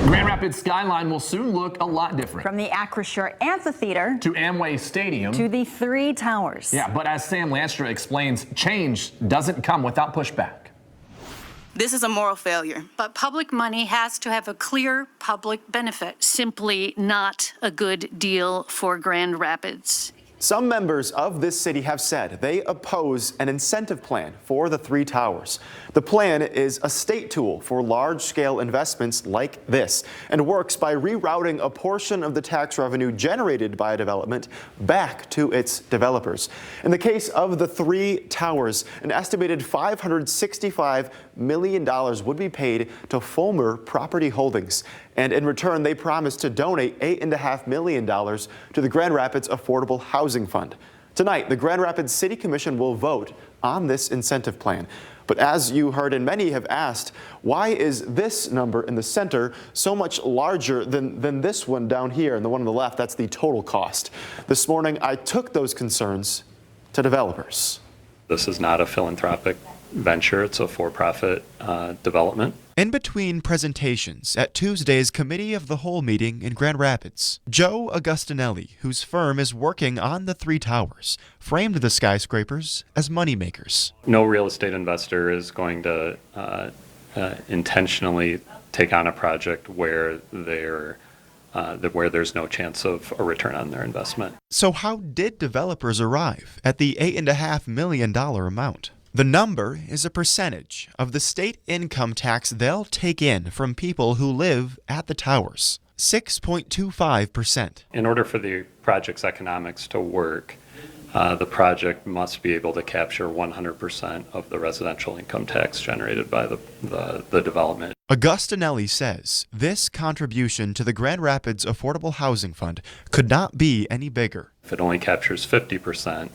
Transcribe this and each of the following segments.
Grand Rapids skyline will soon look a lot different. From the Acrisure Amphitheater to Amway Stadium to the 3 towers. Yeah, but as Sam Lanstra explains, change doesn't come without pushback. This is a moral failure. But public money has to have a clear public benefit. Simply not a good deal for Grand Rapids. Some members of this city have said they oppose an incentive plan for the 3 towers. The plan is a state tool for large-scale investments like this and works by rerouting a portion of the tax revenue generated by a development back to its developers. In the case of the 3 towers, an estimated $565 million would be paid to Fulmer Property Holdings. And in return, they promised to donate $8.5 million to the Grand Rapids Affordable Housing Fund. Tonight, the Grand Rapids City Commission will vote on this incentive plan. But as you heard, and many have asked, why is this number in the center so much larger than this one down here and the one on the left? That's the total cost. This morning, I took those concerns to developers. This is not a philanthropic venture. It's a for-profit development. In between presentations at Tuesday's Committee of the Whole meeting in Grand Rapids, Joe Augustinelli, whose firm is working on the 3 towers, framed the skyscrapers as moneymakers. No real estate investor is going to intentionally take on a project where there's no chance of a return on their investment. So how did developers arrive at the $8.5 million amount? The number is a percentage of the state income tax they'll take in from people who live at the towers, 6.25%. In order for the project's economics to work, the project must be able to capture 100% of the residential income tax generated by the development. Augustinelli says this contribution to the Grand Rapids Affordable Housing Fund could not be any bigger. If it only captures 50%,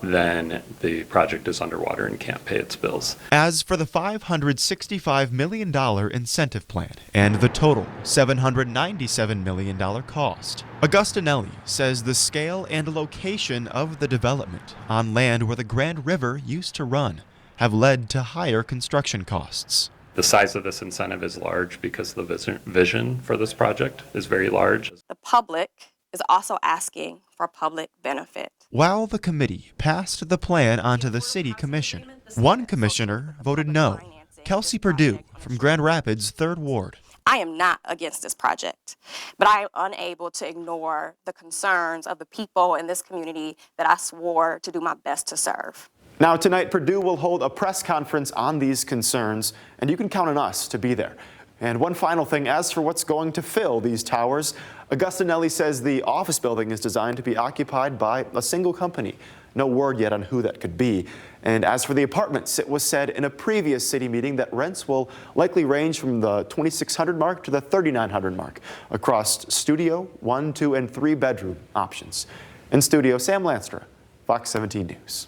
then the project is underwater and can't pay its bills. As for the $565 million incentive plan and the total $797 million cost, Augustinelli says the scale and location of the development on land where the Grand River used to run have led to higher construction costs. The size of this incentive is large because the vision for this project is very large. The public is also asking for public benefit. While the committee passed the plan onto the city commission, one commissioner voted no, Kelsey Perdue from Grand Rapids' 3rd Ward. I am not against this project, but I am unable to ignore the concerns of the people in this community that I swore to do my best to serve. Now tonight, Perdue will hold a press conference on these concerns, and you can count on us to be there. And one final thing, as for what's going to fill these towers, Augustinelli says the office building is designed to be occupied by a single company. No word yet on who that could be. And as for the apartments, it was said in a previous city meeting that rents will likely range from the $2,600 mark to the $3,900 mark across studio, 1, 2, and 3 bedroom options. In studio, Sam Lanstra, Fox 17 News.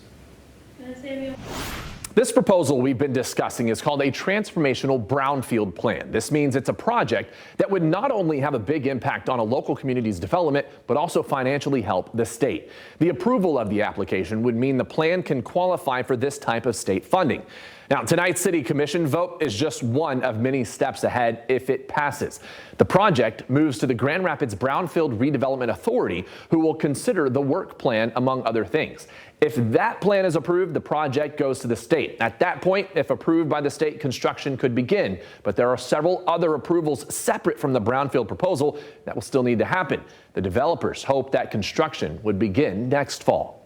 This proposal we've been discussing is called a transformational brownfield plan. This means it's a project that would not only have a big impact on a local community's development, but also financially help the state. The approval of the application would mean the plan can qualify for this type of state funding. Now, tonight's City Commission vote is just one of many steps ahead if it passes. The project moves to the Grand Rapids Brownfield Redevelopment Authority, who will consider the work plan, among other things. If that plan is approved, the project goes to the state. At that point, if approved by the state, construction could begin. But there are several other approvals separate from the brownfield proposal that will still need to happen. The developers hope that construction would begin next fall.